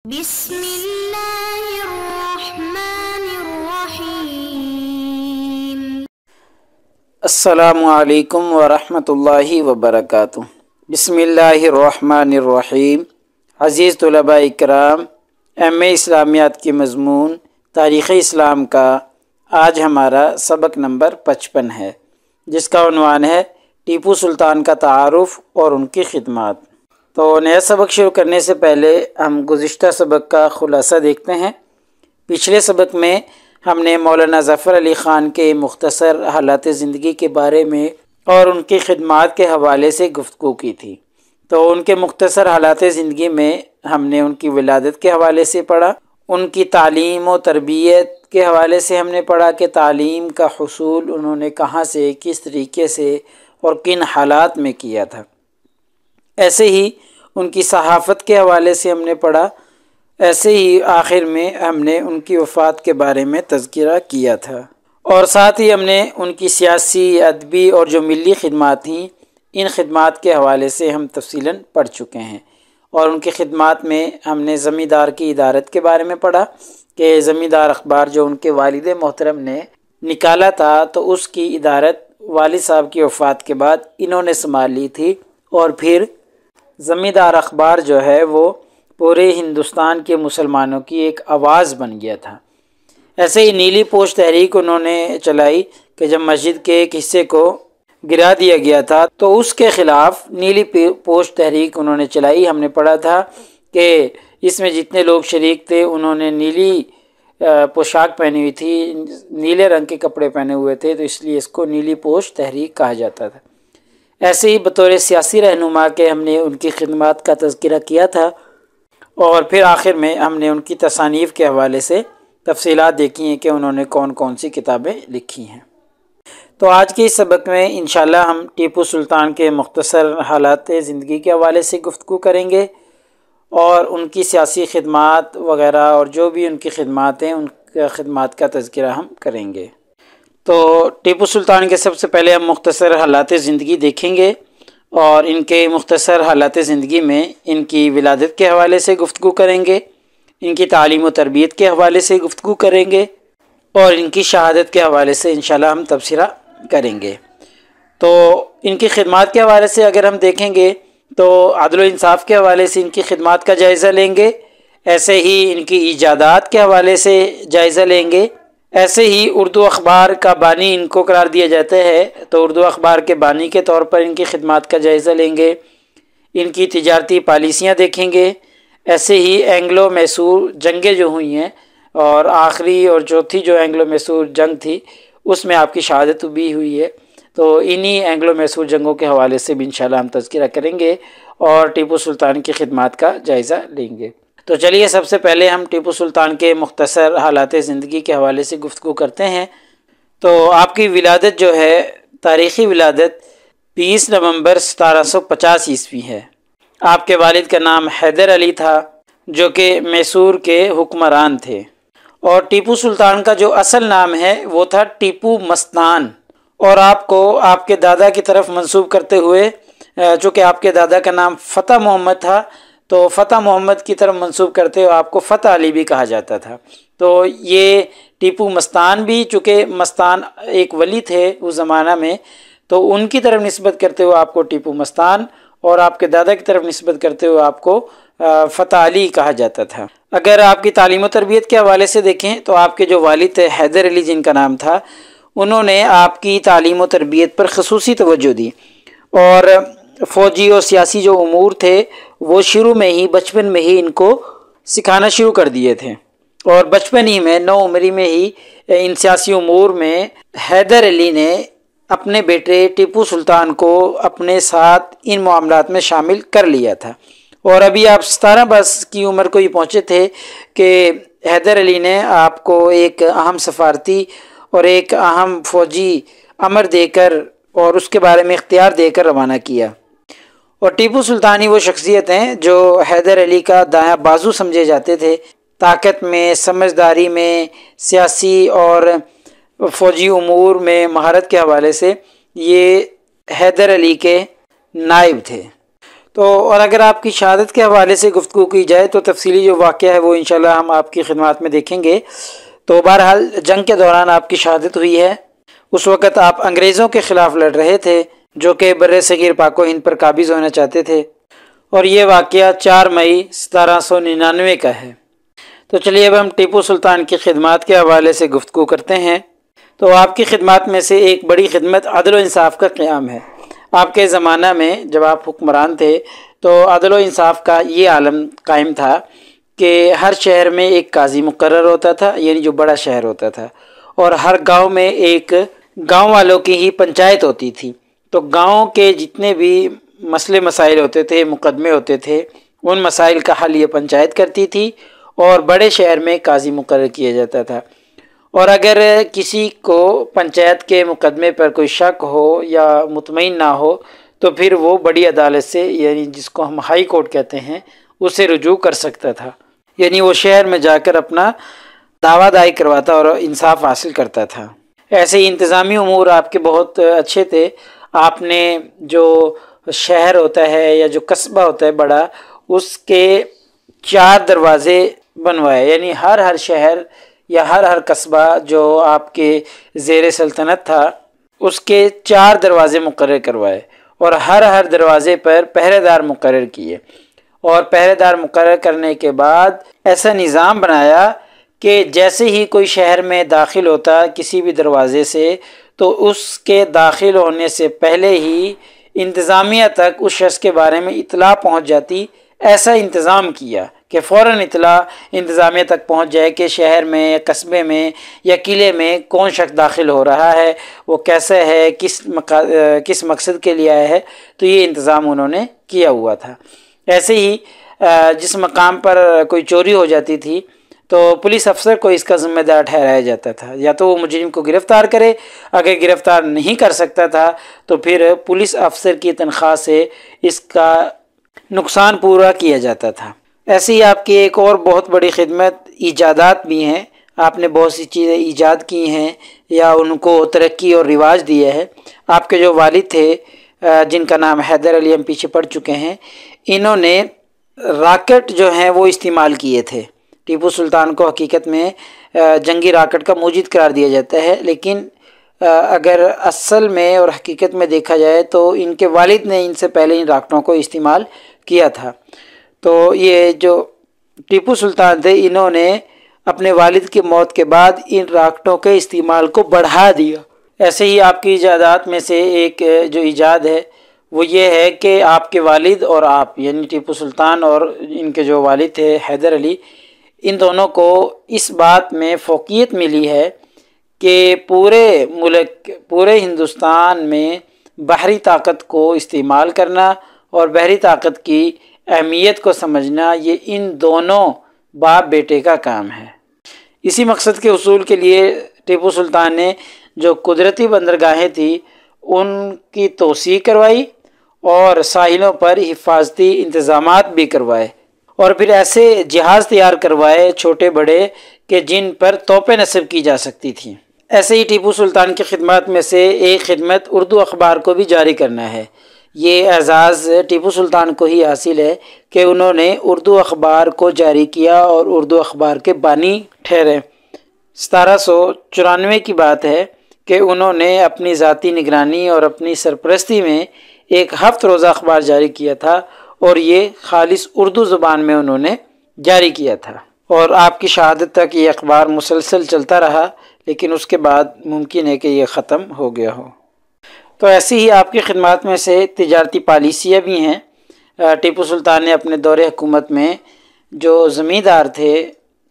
بسم اللہ الرحمن الرحیم۔ السلام علیکم ورحمۃ اللہ وبرکاتہ۔ بسم اللہ الرحمن الرحیم۔ عزیز طلباء اکرام، ایم اے اسلامیات کی مضمون تاریخ اسلام کا آج ہمارا سبق نمبر 55 ہے، جس کا عنوان ہے ٹیپو سلطان کا تعارف اور ان کی خدمات۔ تو نیا سبق شروع کرنے سے پہلے ہم گزشتہ سبق کا خلاصہ دیکھتے ہیں۔ پچھلے سبق میں ہم نے مولانا ظفر علی خان کے مختصر حالات زندگی کے بارے میں اور ان کی خدمات کے حوالے سے گفتگو کی تھی۔ تو ان کے مختصر حالات زندگی میں ہم نے ان کی ولادت کے حوالے سے پڑھا، ان کی تعلیم و تربیت کے حوالے سے ہم نے پڑھا کہ تعلیم کا حصول انہوں نے کہاں سے، کس طریقے سے اور کن حالات میں کیا تھا۔ ایسے ہی ان کی صحافت کے حوالے سے ہم نے پڑھا۔ ایسے ہی آخر میں ہم نے ان کی وفات کے بارے میں تذکرہ کیا تھا، اور ساتھ ہی ہم نے ان کی سیاسی، ادبی اور جو ملی خدمات تھیں، ان خدمات کے حوالے سے ہم تفصیلاً پڑھ چکے ہیں۔ اور ان کی خدمات میں ہم نے زمیندار کی ادارت کے بارے میں پڑھا کہ زمیندار اخبار جو ان کے والد محترم نے نکالا تھا، تو اس کی ادارت والد صاحب کی وفات کے بعد انہوں نے سنبھال لی تھی، اور پھر زمیندار اخبار جو ہے وہ پورے ہندوستان کے مسلمانوں کی ایک آواز بن گیا تھا۔ ایسے ہی نیلی پوش تحریک انہوں نے چلائی کہ جب مسجد کے ایک حصے کو گرا دیا گیا تھا تو اس کے خلاف نیلی پوش تحریک انہوں نے چلائی۔ ہم نے پڑھا تھا کہ اس میں جتنے لوگ شریک تھے انہوں نے نیلی پوشاک پہنی ہوئی تھی، نیلے رنگ کے کپڑے پہنے ہوئے تھے، تو اس لیے اس کو نیلی پوش تحریک کہا جاتا تھا۔ ایسے ہی بطور سیاسی رہنما کے ہم نے ان کی خدمات کا تذکرہ کیا تھا، اور پھر آخر میں ہم نے ان کی تصانیف کے حوالے سے تفصیلات دیکھی ہیں کہ انہوں نے کون کون سی کتابیں لکھی ہیں۔ تو آج کے اس سبق میں انشاءاللہ ہم ٹیپو سلطان کے مختصر حالات زندگی کے حوالے سے گفتگو کریں گے، اور ان کی سیاسی خدمات وغیرہ اور جو بھی ان کی خدمات ہیں ان خدمات کا تذکرہ ہم کریں گے۔ تو ٹیپو سلطان کے سب سے پہلے ہم مختصر حالات زندگی دیکھیں گے، اور ان کے مختصر حالات زندگی میں ان کی ولادت کے حوالے سے گفتگو کریں گے، ان کی تعلیم و تربیت کے حوالے سے گفتگو کریں گے، اور ان کی شہادت کے حوالے سے انشاءاللہ ہم تبصرہ کریں گے۔ تو ان کی خدمات کے حوالے سے اگر ہم دیکھیں گے تو عدل و انصاف کے حوالے سے ان کی خدمات کا جائزہ لیں گے، ایسے ہی ان کی ایجادات کے حوالے سے جائزہ لیں گے، ایسے ہی اردو اخبار کا بانی ان کو قرار دیا جاتا ہے، تو اردو اخبار کے بانی کے طور پر ان کی خدمات کا جائزہ لیں گے، ان کی تجارتی پالیسیاں دیکھیں گے، ایسے ہی اینگلو میسور جنگیں جو ہوئی ہیں، اور آخری اور چوتھی جو اینگلو میسور جنگ تھی اس میں آپ کی شہادت بھی ہوئی ہے، تو انہی اینگلو میسور جنگوں کے حوالے سے بھی انشاءاللہ ہم تذکرہ کریں گے اور ٹیپو سلطان کی خدمات کا جائزہ لیں گے۔ تو چلیے سب سے پہلے ہم ٹیپو سلطان کے مختصر حالات زندگی کے حوالے سے گفتگو کرتے ہیں۔ تو آپ کی ولادت جو ہے، تاریخی ولادت 20 نومبر 1750 عیسوی ہے۔ آپ کے والد کا نام حیدر علی تھا، جو کہ میسور کے حکمران تھے، اور ٹیپو سلطان کا جو اصل نام ہے وہ تھا ٹیپو مستان، اور آپ کو آپ کے دادا کی طرف منسوب کرتے ہوئے، چونکہ آپ کے دادا کا نام فتح محمد تھا، تو فتح محمد کی طرف منسوب کرتے ہوئے آپ کو فتح علی بھی کہا جاتا تھا۔ تو یہ ٹیپو مستان بھی، چونکہ مستان ایک ولی تھے اس زمانہ میں، تو ان کی طرف نسبت کرتے ہوئے آپ کو ٹیپو مستان، اور آپ کے دادا کی طرف نسبت کرتے ہوئے آپ کو فتح علی کہا جاتا تھا۔ اگر آپ کی تعلیم و تربیت کے حوالے سے دیکھیں تو آپ کے جو والد تھے حیدر علی جن کا نام تھا، انہوں نے آپ کی تعلیم و تربیت پر خصوصی توجہ دی، اور فوجی اور سیاسی جو امور تھے وہ شروع میں ہی، بچپن میں ہی ان کو سکھانا شروع کر دیے تھے، اور بچپن ہی میں، نو عمری میں ہی ان سیاسی امور میں حیدر علی نے اپنے بیٹے ٹیپو سلطان کو اپنے ساتھ ان معاملات میں شامل کر لیا تھا۔ اور ابھی آپ 17 برس کی عمر کو ہی پہنچے تھے کہ حیدر علی نے آپ کو ایک اہم سفارتی اور ایک اہم فوجی امر دے کر اور اس کے بارے میں اختیار دے کر روانہ کیا۔ اور ٹیپو سلطان ہی وہ شخصیت ہیں جو حیدر علی کا دایاں بازو سمجھے جاتے تھے، طاقت میں، سمجھداری میں، سیاسی اور فوجی امور میں مہارت کے حوالے سے یہ حیدر علی کے نائب تھے۔ تو اور اگر آپ کی شہادت کے حوالے سے گفتگو کی جائے تو تفصیلی جو واقعہ ہے وہ انشاءاللہ ہم آپ کی خدمات میں دیکھیں گے۔ تو بہرحال جنگ کے دوران آپ کی شہادت ہوئی ہے۔ اس وقت آپ انگریزوں کے خلاف لڑ رہے تھے جو کہ بر صغیر پاک و ہند پر قابض ہونا چاہتے تھے، اور یہ واقعہ 4 مئی 1799 کا ہے۔ تو چلیے اب ہم ٹیپو سلطان کی خدمات کے حوالے سے گفتگو کرتے ہیں۔ تو آپ کی خدمات میں سے ایک بڑی خدمت عدل و انصاف کا قیام ہے۔ آپ کے زمانہ میں جب آپ حکمران تھے تو عدل و انصاف کا یہ عالم قائم تھا کہ ہر شہر میں ایک قاضی مقرر ہوتا تھا، یعنی جو بڑا شہر ہوتا تھا، اور ہر گاؤں میں ایک گاؤں والوں کی ہی پنچایت ہوتی تھی۔ تو گاؤں کے جتنے بھی مسئلے مسائل ہوتے تھے، مقدمے ہوتے تھے، ان مسائل کا حل یہ پنچایت کرتی تھی، اور بڑے شہر میں قاضی مقرر کیا جاتا تھا۔ اور اگر کسی کو پنچایت کے مقدمے پر کوئی شک ہو یا مطمئن نہ ہو تو پھر وہ بڑی عدالت سے، یعنی جس کو ہم ہائی کورٹ کہتے ہیں، اسے رجوع کر سکتا تھا، یعنی وہ شہر میں جا کر اپنا دعویٰ دائر کرواتا اور انصاف حاصل کرتا تھا۔ ایسے ہی انتظامی امور آپ کے بہت اچھے تھے۔ آپ نے جو شہر ہوتا ہے یا جو قصبہ ہوتا ہے بڑا، اس کے 4 دروازے بنوائے، یعنی ہر شہر یا ہر قصبہ جو آپ کے زیر سلطنت تھا اس کے 4 دروازے مقرر کروائے، اور ہر دروازے پر پہرے دار مقرر کیے، اور پہرے دار مقرر کرنے کے بعد ایسا نظام بنایا کہ جیسے ہی کوئی شہر میں داخل ہوتا کسی بھی دروازے سے تو اس کے داخل ہونے سے پہلے ہی انتظامیہ تک اس شخص کے بارے میں اطلاع پہنچ جاتی۔ ایسا انتظام کیا کہ فوراً اطلاع انتظامیہ تک پہنچ جائے کہ شہر میں یا قصبے میں یا قلعے میں کون شخص داخل ہو رہا ہے، وہ کیسا ہے، کس مقصد کے لیے آیا ہے۔ تو یہ انتظام انہوں نے کیا ہوا تھا۔ ایسے ہی جس مقام پر کوئی چوری ہو جاتی تھی تو پولیس افسر کو اس کا ذمہ دار ٹھہرایا جاتا تھا، یا تو وہ مجرم کو گرفتار کرے، اگر گرفتار نہیں کر سکتا تھا تو پھر پولیس افسر کی تنخواہ سے اس کا نقصان پورا کیا جاتا تھا۔ ایسے ہی آپ کی ایک اور بہت بڑی خدمت ایجادات بھی ہیں۔ آپ نے بہت سی چیزیں ایجاد کی ہیں یا ان کو ترقی اور رواج دیا ہے۔ آپ کے جو والد تھے جن کا نام حیدر علی، ہم پیچھے پڑھ چکے ہیں، انہوں نے راکٹ جو ہیں وہ استعمال کیے تھے۔ ٹیپو سلطان کو حقیقت میں جنگی راکٹ کا موجد قرار دیا جاتا ہے، لیکن اگر اصل میں اور حقیقت میں دیکھا جائے تو ان کے والد نے ان سے پہلے ان راکٹوں کو استعمال کیا تھا۔ تو یہ جو ٹیپو سلطان تھے انہوں نے اپنے والد کی موت کے بعد ان راکٹوں کے استعمال کو بڑھا دیا۔ ایسے ہی آپ کی ایجادات میں سے ایک جو ایجاد ہے وہ یہ ہے کہ آپ کے والد اور آپ، یعنی ٹیپو سلطان اور ان کے جو والد تھے حیدر علی، ان دونوں کو اس بات میں فوقیت ملی ہے کہ پورے ملک، پورے ہندوستان میں بحری طاقت کو استعمال کرنا اور بحری طاقت کی اہمیت کو سمجھنا، یہ ان دونوں باپ بیٹے کا کام ہے۔ اسی مقصد کے حصول کے لیے ٹیپو سلطان نے جو قدرتی بندرگاہیں تھیں ان کی توسیع کروائی اور ساحلوں پر حفاظتی انتظامات بھی کروائے، اور پھر ایسے جہاز تیار کروائے چھوٹے بڑے کہ جن پر توپیں نصب کی جا سکتی تھیں۔ ایسے ہی ٹیپو سلطان کی خدمات میں سے ایک خدمت اردو اخبار کو بھی جاری کرنا ہے۔ یہ اعزاز ٹیپو سلطان کو ہی حاصل ہے کہ انہوں نے اردو اخبار کو جاری کیا اور اردو اخبار کے بانی ٹھہرے۔ 1794 کی بات ہے کہ انہوں نے اپنی ذاتی نگرانی اور اپنی سرپرستی میں ایک 7 روزہ اخبار جاری کیا تھا، اور یہ خالص اردو زبان میں انہوں نے جاری کیا تھا، اور آپ کی شہادت تک یہ اخبار مسلسل چلتا رہا، لیکن اس کے بعد ممکن ہے کہ یہ ختم ہو گیا ہو۔ تو ایسی ہی آپ کی خدمات میں سے تجارتی پالیسیاں بھی ہیں۔ ٹیپو سلطان نے اپنے دور حکومت میں جو زمیندار تھے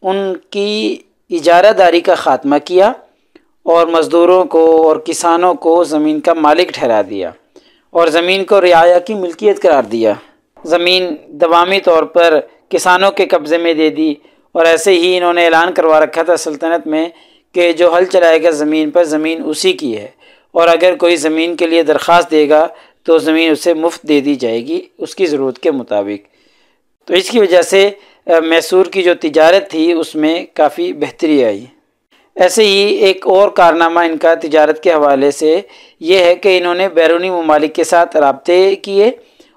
ان کی اجارہ داری کا خاتمہ کیا اور مزدوروں کو اور کسانوں کو زمین کا مالک ٹھہرا دیا، اور زمین کو رعایا کی ملکیت قرار دیا۔ زمین دوامی طور پر کسانوں کے قبضے میں دے دی، اور ایسے ہی انہوں نے اعلان کروا رکھا تھا سلطنت میں کہ جو ہل چلائے گا زمین پر، زمین اسی کی ہے، اور اگر کوئی زمین کے لیے درخواست دے گا تو زمین اسے مفت دے دی جائے گی اس کی ضرورت کے مطابق۔ تو اس کی وجہ سے میسور کی جو تجارت تھی اس میں کافی بہتری آئی۔ ایسے ہی ایک اور کارنامہ ان کا تجارت کے حوالے سے یہ ہے کہ انہوں نے بیرونی ممالک کے ساتھ رابطے کیے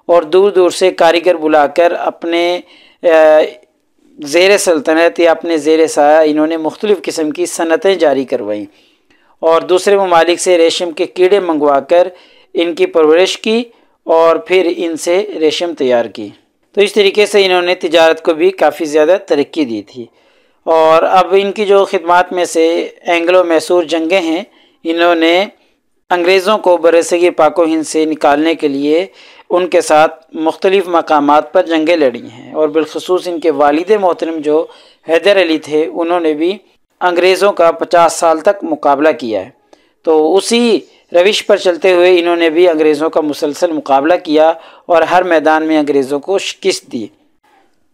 اور دور دور سے کاریگر بلا کر اپنے زیر سلطنت یا اپنے زیر سایہ انہوں نے مختلف قسم کی صنعتیں جاری کروائیں اور دوسرے ممالک سے ریشم کے کیڑے منگوا کر ان کی پرورش کی اور پھر ان سے ریشم تیار کی۔ تو اس طریقے سے انہوں نے تجارت کو بھی کافی زیادہ ترقی دی تھی۔ اور اب ان کی جو خدمات میں سے اینگلو میسور جنگیں ہیں، انہوں نے انگریزوں کو برصغیر پاک و ہند سے نکالنے کے لیے ان کے ساتھ مختلف مقامات پر جنگیں لڑی ہیں، اور بالخصوص ان کے والد محترم جو حیدر علی تھے، انہوں نے بھی انگریزوں کا 50 سال تک مقابلہ کیا ہے۔ تو اسی روش پر چلتے ہوئے انہوں نے بھی انگریزوں کا مسلسل مقابلہ کیا اور ہر میدان میں انگریزوں کو شکست دی۔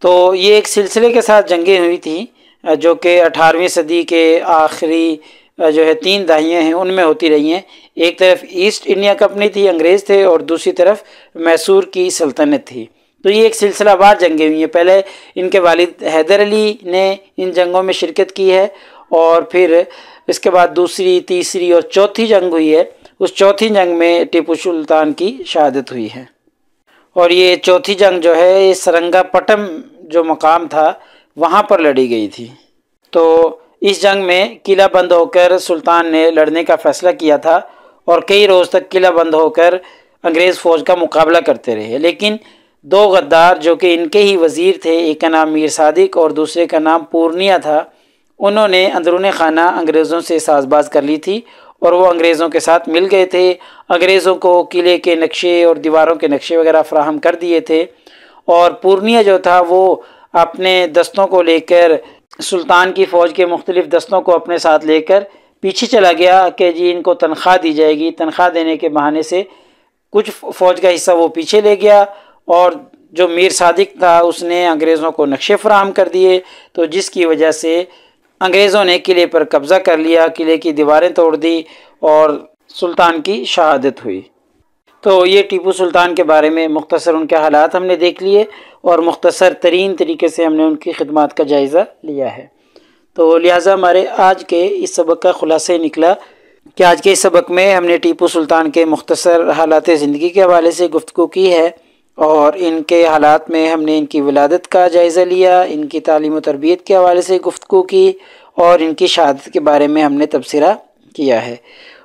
تو یہ ایک سلسلے کے ساتھ جنگیں ہوئی تھیں جو کہ 18ویں صدی کے آخری جو ہے 3 دہائیاں ہیں ان میں ہوتی رہی ہیں۔ ایک طرف ایسٹ انڈیا کمپنی تھی، انگریز تھے، اور دوسری طرف میسور کی سلطنت تھی۔ تو یہ ایک سلسلہ وار جنگیں ہوئی ہیں۔ پہلے ان کے والد حیدر علی نے ان جنگوں میں شرکت کی ہے، اور پھر اس کے بعد دوسری، تیسری اور چوتھی جنگ ہوئی ہے۔ اس چوتھی جنگ میں ٹیپو سلطان کی شہادت ہوئی ہے، اور یہ چوتھی جنگ جو ہے یہ سرنگا پٹم جو مقام تھا وہاں پر لڑی گئی تھی۔ تو اس جنگ میں قلعہ بند ہو کر سلطان نے لڑنے کا فیصلہ کیا تھا، اور کئی روز تک قلعہ بند ہو کر انگریز فوج کا مقابلہ کرتے رہے، لیکن 2 غدار جو کہ ان کے ہی وزیر تھے، ایک کا نام میر صادق اور دوسرے کا نام پورنیا تھا، انہوں نے اندرون خانہ انگریزوں سے ساز باز کر لی تھی اور وہ انگریزوں کے ساتھ مل گئے تھے۔ انگریزوں کو قلعے کے نقشے اور دیواروں کے نقشے وغیرہ فراہم کر دیے تھے، اور پورنیا جو تھا وہ اپنے دستوں کو لے کر سلطان کی فوج کے مختلف دستوں کو اپنے ساتھ لے کر پیچھے چلا گیا کہ جی ان کو تنخواہ دی جائے گی۔ تنخواہ دینے کے بہانے سے کچھ فوج کا حصہ وہ پیچھے لے گیا، اور جو میر صادق تھا اس نے انگریزوں کو نقشے فراہم کر دیے، تو جس کی وجہ سے انگریزوں نے قلعے پر قبضہ کر لیا، قلعے کی دیواریں توڑ دی اور سلطان کی شہادت ہوئی۔ تو یہ ٹیپو سلطان کے بارے میں مختصر ان کے حالات ہم نے دیکھ لیے، اور مختصر ترین طریقے سے ہم نے ان کی خدمات کا جائزہ لیا ہے۔ تو لہٰذا ہمارے آج کے اس سبق کا خلاصہ نکلا کہ آج کے اس سبق میں ہم نے ٹیپو سلطان کے مختصر حالات زندگی کے حوالے سے گفتگو کی ہے، اور ان کے حالات میں ہم نے ان کی ولادت کا جائزہ لیا، ان کی تعلیم و تربیت کے حوالے سے گفتگو کی، اور ان کی شہادت کے بارے میں ہم نے تبصرہ کیا ہے،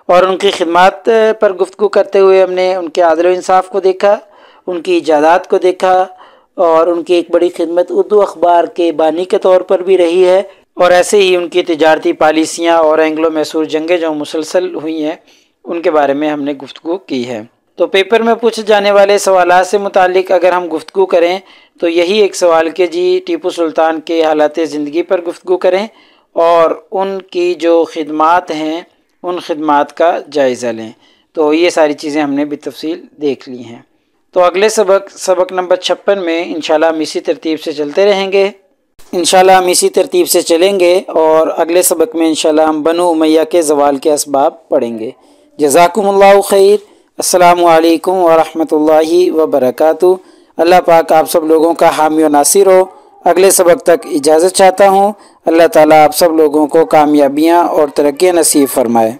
اور ان کی خدمات پر گفتگو کرتے ہوئے ہم نے ان کے عدل و انصاف کو دیکھا، ان کی ایجادات کو دیکھا، اور ان کی ایک بڑی خدمت اردو اخبار کے بانی کے طور پر بھی رہی ہے، اور ایسے ہی ان کی تجارتی پالیسیاں اور اینگلو میسور جنگیں جو مسلسل ہوئی ہیں ان کے بارے میں ہم نے گفتگو کی ہے۔ تو پیپر میں پوچھے جانے والے سوالات سے متعلق اگر ہم گفتگو کریں تو یہی ایک سوال کہ جی ٹیپو سلطان کے حالات زندگی پر گفتگو کریں اور ان کی جو خدمات ہیں ان خدمات کا جائزہ لیں۔ تو یہ ساری چیزیں ہم نے بالتفصیل دیکھ لی ہیں۔ تو اگلے سبق نمبر 56 میں انشاءاللہ ہم اسی ترتیب سے چلتے رہیں گے، انشاءاللہ ہم اسی ترتیب سے چلیں گے، اور اگلے سبق میں انشاءاللہ ہم بنو امیہ کے زوال کے اسباب پڑھیں گے۔ جزاکم اللہ خیر۔ السلام علیکم ورحمۃ اللہ وبرکاتہ۔ اللہ پاک آپ سب لوگوں کا حامی و ناصر ہو۔ اگلے سبق تک اجازت چاہتا ہوں۔ اللہ تعالیٰ آپ سب لوگوں کو کامیابیاں اور ترقی نصیب فرمائے۔